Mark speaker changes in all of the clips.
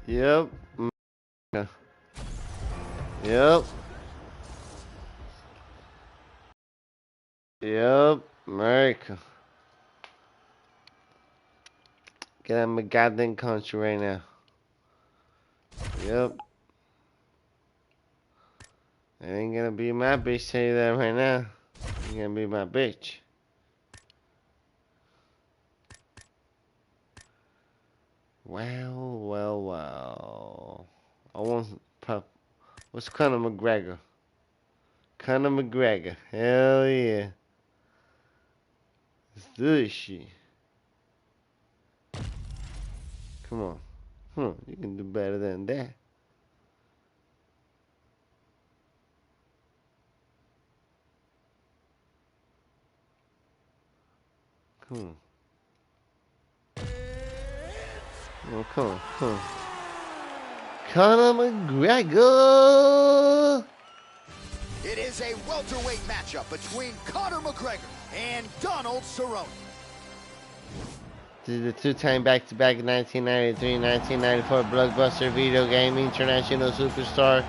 Speaker 1: Yep. Yep. Yep. America. Get out of my goddamn country right now. Yep. It ain't gonna be my bitch, tell you that right now. Ain't gonna be my bitch. Well. I want pop. What's Conor McGregor? Conor McGregor. Hell yeah. Let's do this shit. Come on. You can do better than that. Come on. Oh, come on. Conor McGregor.
Speaker 2: It is a welterweight matchup between Conor McGregor and Donald Cerrone.
Speaker 1: This is the two-time back-to-back 1993-1994 blockbuster video game international superstar.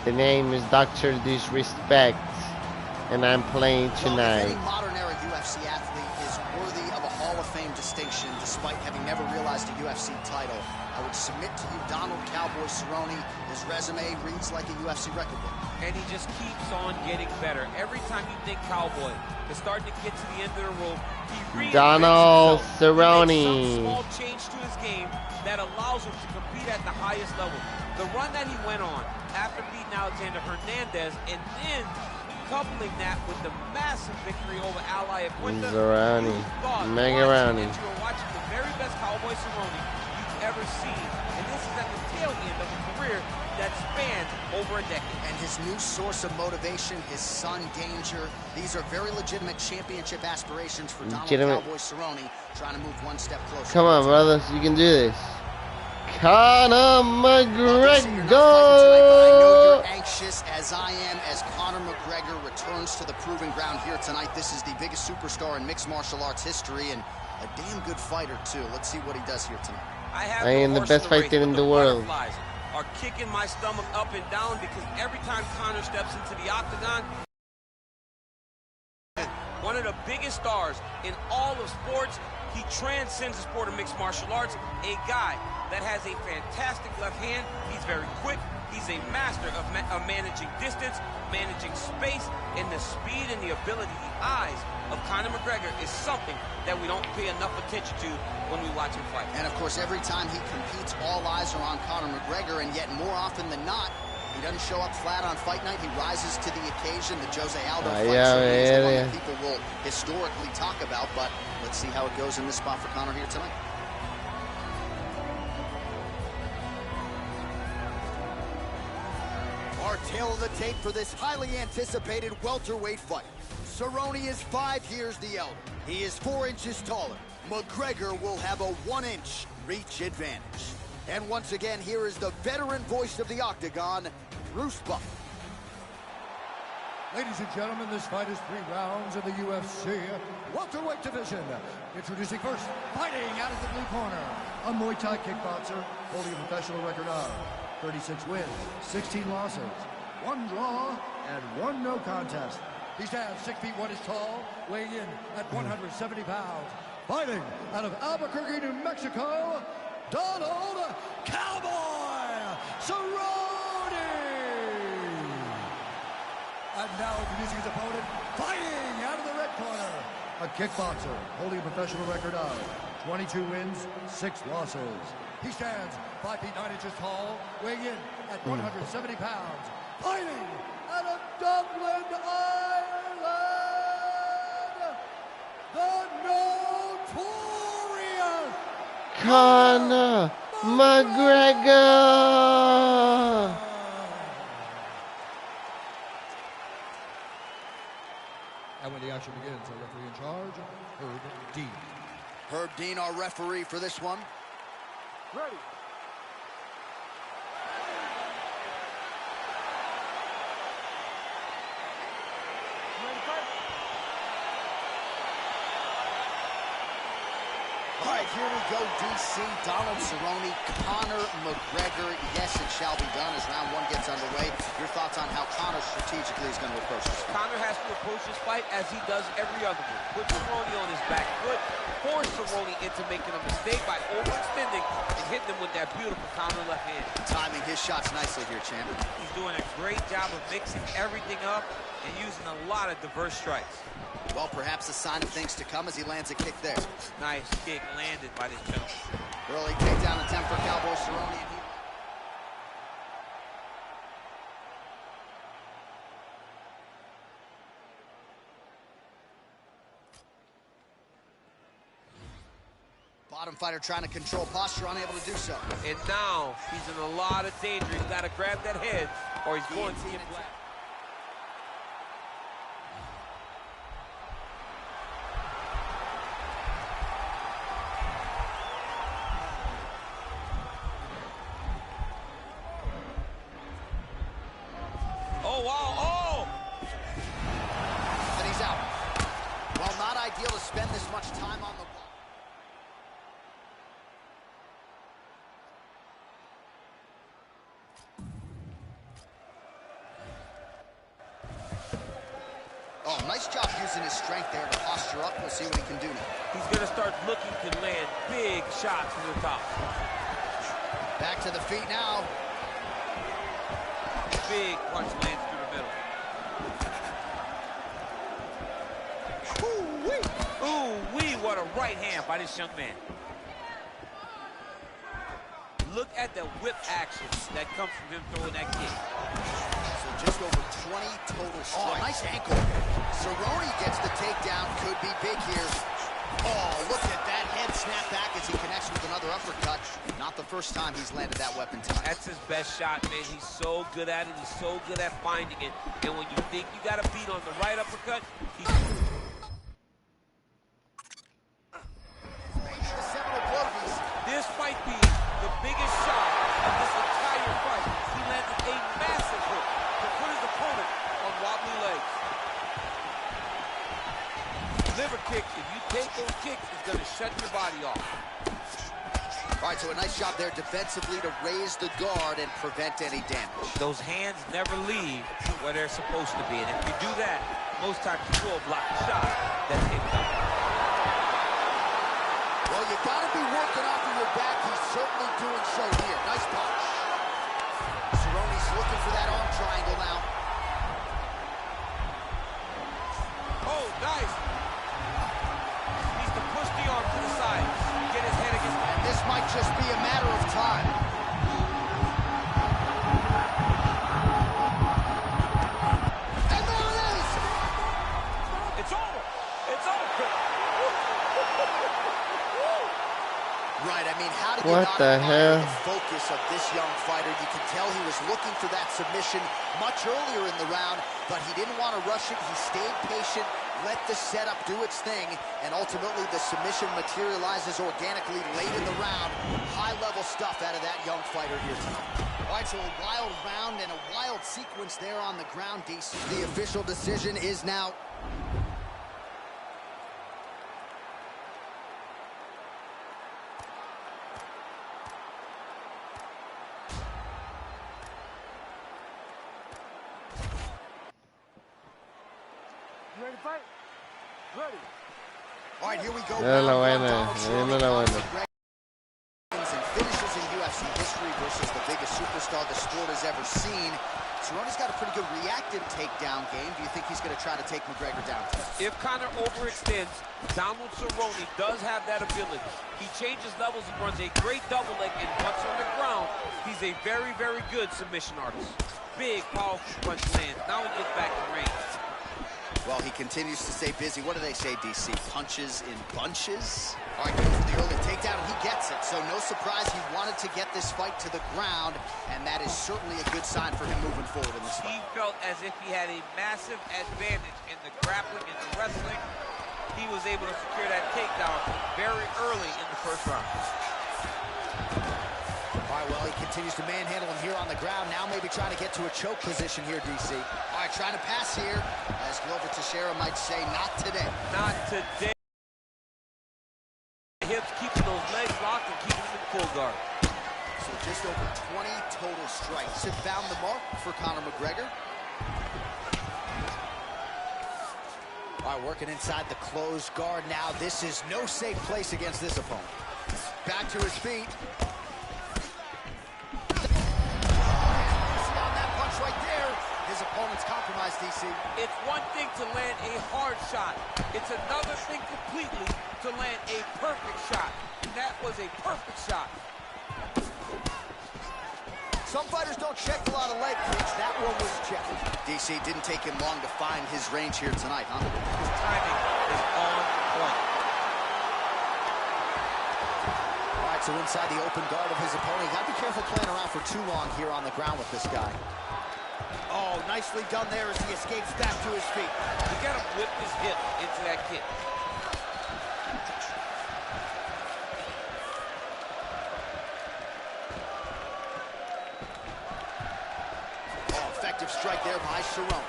Speaker 1: The name is Dr. Disrespect, and I'm playing tonight.
Speaker 2: Well, if any modern-era UFC athlete is worthy of a Hall of Fame distinction, despite having never realized a UFC title, I would submit to you Donald Cowboy Cerrone. His resume reads like a UFC record book.
Speaker 3: And he just keeps on getting better. Every time you think Cowboy is starting to get to the end of the rope, he reinvents
Speaker 1: Donald
Speaker 3: himself.
Speaker 1: Cerrone.
Speaker 3: He makes some small change to his game that allows him to compete at the highest level. The run that he went on after beating Alexander Hernandez, and then coupling that with the massive victory over Ally Aquinta,
Speaker 1: Cerrone. Mega Rowney.
Speaker 3: you were watching the very best Cowboy Cerrone you've ever seen. And this is at the tail end of a career that spanned over a decade.
Speaker 2: And his new source of motivation, his son Danger. These are very legitimate championship aspirations for Donald Cowboy Cerrone, trying to move one step closer.
Speaker 1: Come on, brothers, you can do this. Conor McGregor.
Speaker 2: I know you're anxious, as I am, as Conor McGregor returns to the proving ground here tonight. This is the biggest superstar in mixed martial arts history, and a damn good fighter too. Let's see what he does here tonight.
Speaker 1: I am the best fighter in the world.
Speaker 3: Are kicking my stomach up and down because every time Conor steps into the octagon, one of the biggest stars in all of sports, he transcends the sport of mixed martial arts. A guy that has a fantastic left hand. He's very quick. He's a master of managing distance, managing space, and the speed and the ability, the eyes of Conor McGregor is something that we don't pay enough attention to when we watch him fight.
Speaker 2: And of course, every time he competes, all eyes are on Conor McGregor, and yet more often than not, he doesn't show up flat on fight night. He rises to the occasion. The Jose Aldo fight is the one that people will historically talk about, but let's see how it goes in this spot for Conor here tonight. Our tail of the tape for this highly anticipated welterweight fight. Cerrone is 5 years the elder. He is 4 inches taller. McGregor will have a 1-inch reach advantage. And once again, here is the veteran voice of the Octagon, Bruce Buffer.
Speaker 4: Ladies and gentlemen, this fight is 3 rounds in the UFC welterweight division. Introducing first, fighting out of the blue corner, a Muay Thai kickboxer holding a professional record of 36 wins, 16 losses, 1 draw, and 1 no contest. He stands 6 feet 1 inch tall, weighing in at 170 pounds. Fighting out of Albuquerque, New Mexico, Donald Cowboy Cerrone! And now introducing his opponent, fighting out of the red corner, a kickboxer holding a professional record of 22 wins, 6 losses. He stands 5 feet 9 inches tall, weighing in at 170 pounds. Fighting out of Dublin, Ireland, the notorious
Speaker 1: Conor McGregor.
Speaker 4: And when the action begins, our referee in charge, Herb Dean.
Speaker 2: Herb Dean, our referee for this one.
Speaker 5: Ready.
Speaker 2: All right, here we go, DC. Donald Cerrone, Conor McGregor. Yes, it shall be done as round one gets underway. Your thoughts on how Conor strategically is going to approach this fight?
Speaker 3: Conor has to approach this fight as he does every other one. Put Cerrone on his back foot, force Cerrone into making a mistake by overextending and hitting him with that beautiful counter left hand.
Speaker 2: Timing his shots nicely here, champ.
Speaker 3: He's doing a great job of mixing everything up and using a lot of diverse strikes.
Speaker 2: Well, perhaps a sign of things to come as he lands a kick there.
Speaker 3: Nice kick landed by this gentleman.
Speaker 2: Early takedown attempt for Cowboy Cerrone. Bottom fighter trying to control posture, unable to do so.
Speaker 3: And now he's in a lot of danger. He's got to grab that head or he's going to get black. Oh, wow, oh!
Speaker 2: And he's out. Well, not ideal to spend this much time on the ball. Oh, nice job using his strength there to posture up. We'll see what he can do now.
Speaker 3: He's going to start looking to land big shots from the top.
Speaker 2: Back to the feet now.
Speaker 3: Big punch lands through the middle.
Speaker 2: Ooh-wee.
Speaker 3: Ooh-wee, what a right hand by this young man. Look at the whip action that comes from him throwing that kick.
Speaker 2: So just over 20 total strikes. Oh, nice ankle. Cerrone gets the takedown. Could be big here. Oh, look at that head snap back as he connects with another uppercut. Not the first time he's landed that weapon tonight.
Speaker 3: That's his best shot, man. He's so good at it. He's so good at finding it. And when you think you got a beat on the right uppercut, he's... This might be the biggest shot of this entire fight. He landed a massive hook to put his opponent on wobbly legs. Liver kick, if you take those kicks, it's going to shut your body off.
Speaker 2: All right, so a nice job there defensively to raise the guard and prevent any damage.
Speaker 3: Those hands never leave where they're supposed to be. And if you do that, most times you will block the shot that's incoming.
Speaker 2: Well, you got to be working off of your back. He's certainly doing so here. Nice punch. Cerrone's looking for that arm triangle now.
Speaker 3: Oh, nice. Needs to push the arm to the side. Get his head against the...
Speaker 2: And this might just be a matter of time. And there it is!
Speaker 3: It's over. It's over.
Speaker 2: Right, I mean, how did you
Speaker 1: What
Speaker 2: not
Speaker 1: the
Speaker 2: admire
Speaker 1: hell?
Speaker 2: the focus of this young fighter? You can tell he was looking for that submission much earlier in the round, but he didn't want to rush it. He stayed patient, let the setup do its thing, and ultimately the submission materializes organically late in the round. High-level stuff out of that young fighter here tonight. All right, so a wild round and a wild sequence there on the ground, DC. The official decision is now...
Speaker 5: Ready to fight? Ready.
Speaker 2: All right, here we go.
Speaker 1: Era la
Speaker 2: Round one,
Speaker 1: buena,
Speaker 2: Donald Cerrone
Speaker 1: era la buena.
Speaker 2: and finishes in UFC history versus the biggest superstar the sport has ever seen. Cerrone's got a pretty good reactive takedown game. Do you think he's going to try to take McGregor down?
Speaker 3: If Conor overextends, Donald Cerrone does have that ability. He changes levels and runs a great double leg, and once on the ground, he's a very, very good submission artist. Big, powerful punch lands. Now he gets back to range.
Speaker 2: Well, he continues to stay busy. What do they say, DC? Punches in bunches? All right, goes for the early takedown, and he gets it. So no surprise, he wanted to get this fight to the ground, and that is certainly a good sign for him moving forward in this fight.
Speaker 3: He felt as if he had a massive advantage in the grappling and the wrestling. He was able to secure that takedown very early in the first round.
Speaker 2: All right, well, he continues to manhandle him here on the ground. Now maybe trying to get to a choke position here, DC. All right, trying to pass here. As Glover Teixeira might say, not today.
Speaker 3: Not today. Hips keeping those locked and keeping him in full guard.
Speaker 2: So just over 20 total strikes have found the mark for Conor McGregor. All right, working inside the closed guard now. This is no safe place against this opponent. Back to his feet. See on that punch right there. His opponent's compromised, DC.
Speaker 3: It's one thing to land a hard shot. It's another thing completely to land a perfect shot. And that was a perfect shot.
Speaker 2: Some fighters don't check a lot of leg kicks. That one was checked. DC didn't take him long to find his range here tonight, huh?
Speaker 3: His timing is on point.
Speaker 2: All right, so inside the open guard of his opponent. You gotta be careful playing around for too long here on the ground with this guy. Oh, nicely done there as he escapes back to his feet.
Speaker 3: You gotta whip his hip into that kick.
Speaker 2: Strike there by Cerrone.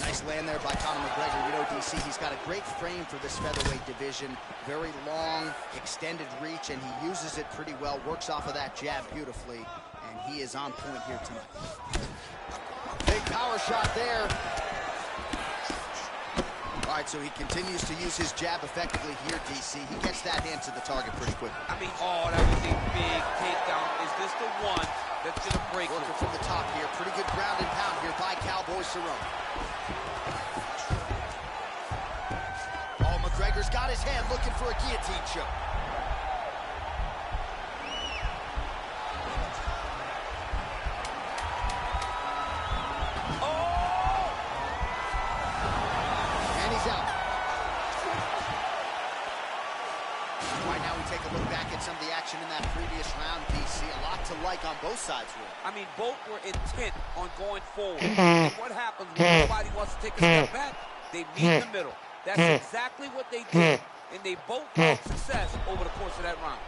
Speaker 2: Nice land there by Conor McGregor. You know, DC, he's got a great frame for this featherweight division. Very long, extended reach, and he uses it pretty well. Works off of that jab beautifully, and he is on point here tonight. Big power shot there. All right, so he continues to use his jab effectively here, DC. He gets that hand to the target pretty quickly.
Speaker 3: I mean, oh, that was a big takedown. Is this the one that's going to break?
Speaker 2: Working from the top here. Pretty good ground and pound here by Cowboy Cerrone. Oh, McGregor's got his hand looking for a guillotine choke. Some of the action in that previous round, DC. A lot to like on both sides here.
Speaker 3: I mean, both were intent on going forward. And what happens when nobody wants to take a step back? They meet in the middle. That's exactly what they did. And they both had success over the course of that round.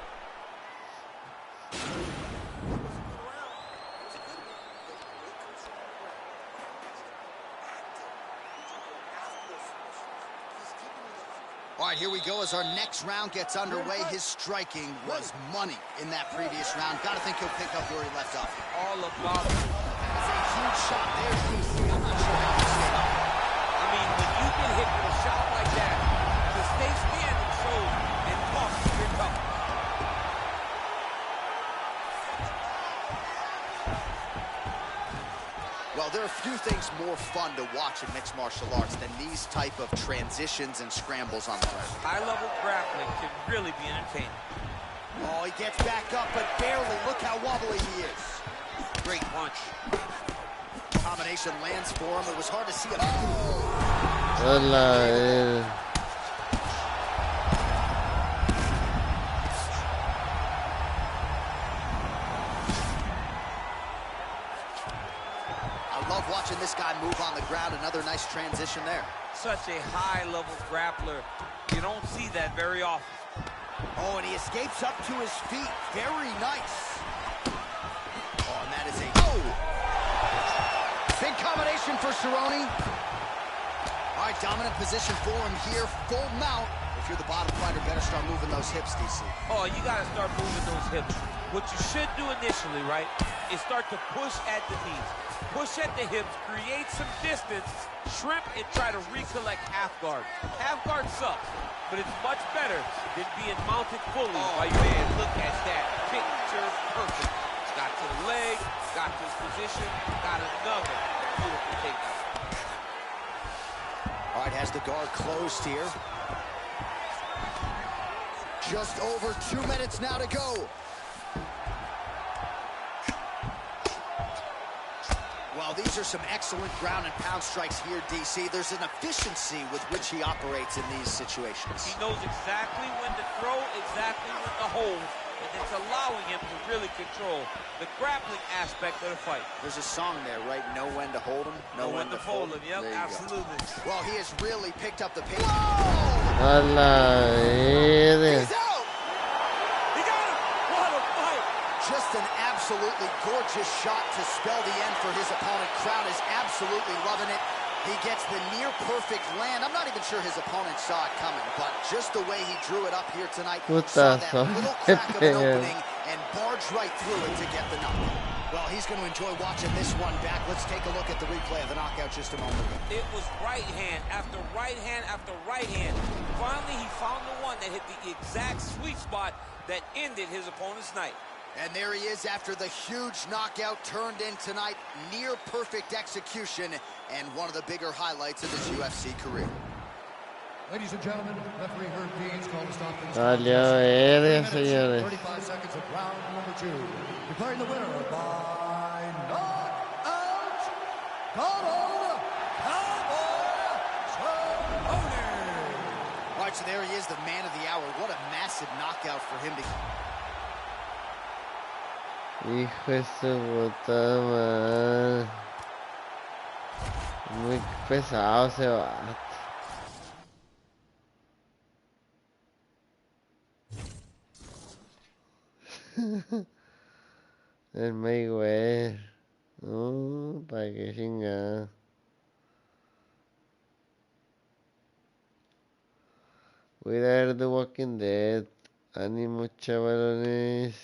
Speaker 2: All right, here we go as our next round gets underway. His striking was money in that previous round. Got to think he'll pick up where he left off.
Speaker 3: All about it.
Speaker 2: That is a huge shot there, DC. I'm not sure how he stayed up.
Speaker 3: I mean, when you get hit with a shot like that, to stay standing shows and tough, you're tough.
Speaker 2: Well, there are a few things more fun to watch in mixed martial arts than these type of transitions and scrambles on the ground.
Speaker 3: High-level grappling can really be entertaining.
Speaker 2: Oh, he gets back up, but barely. Look how wobbly he is.
Speaker 3: Great punch.
Speaker 2: Combination lands for him. It was hard to see him. Love watching this guy move on the ground. Another nice transition there.
Speaker 3: Such a high-level grappler. You don't see that very often.
Speaker 2: Oh, and he escapes up to his feet. Very nice. Oh, and that is a... Oh! Big combination for Cerrone. All right, dominant position for him here. Full mount. If you're the bottom fighter, better start moving those hips, DC.
Speaker 3: Oh, you got to start moving those hips. What you should do initially, right, is start to push at the knees. Push at the hips, create some distance, shrimp, and try to recollect half guard. Half guard sucks, but it's much better than being mounted fully by your man. Look at that. Picture perfect. Got to the leg, got to his position, got another beautiful takedown.
Speaker 2: All right, has the guard closed here. Just over 2 minutes now to go. Well, these are some excellent ground and pound strikes here, DC. There's an efficiency with which he operates in these situations.
Speaker 3: He knows exactly when to throw, exactly when to hold, and it's allowing him to really control the grappling aspect of the fight.
Speaker 2: There's a song there, right? Know when to hold him, know when to fold him.
Speaker 3: Yep, absolutely.
Speaker 2: Well, he has really picked up the pace.
Speaker 1: Whoa!
Speaker 2: He's out!
Speaker 3: He got him! What a fight!
Speaker 2: Just an absolutely gorgeous shot to spell the end for his opponent. Crowd is absolutely loving it. He gets the near-perfect land. I'm not even sure his opponent saw it coming, but just the way he drew it up here tonight, saw that little crack of an opening and barged right through it to get the knockout. Well, he's going to enjoy watching this one back. Let's take a look at the replay of the knockout just a moment ago.
Speaker 3: It was right hand after right hand after right hand. Finally, he found the one that hit the exact sweet spot that ended his opponent's night.
Speaker 2: And there he is after the huge knockout turned in tonight. Near perfect execution and one of the bigger highlights of his UFC career.
Speaker 4: Ladies and gentlemen, referee Herb Dean's called to stop this
Speaker 1: Valió, señores.
Speaker 4: 35 seconds of round number 2. Declaring the winner by knockout, Donald Cowboy Cerrone.
Speaker 2: All right, so there he is, the man of the hour. What a massive knockout for him to...
Speaker 1: Hijo de su puta madre. Muy pesado ese vato. El Mayweather. Para que chingada. Voy a ir a ver The Walking Dead. Ánimo, chavalones.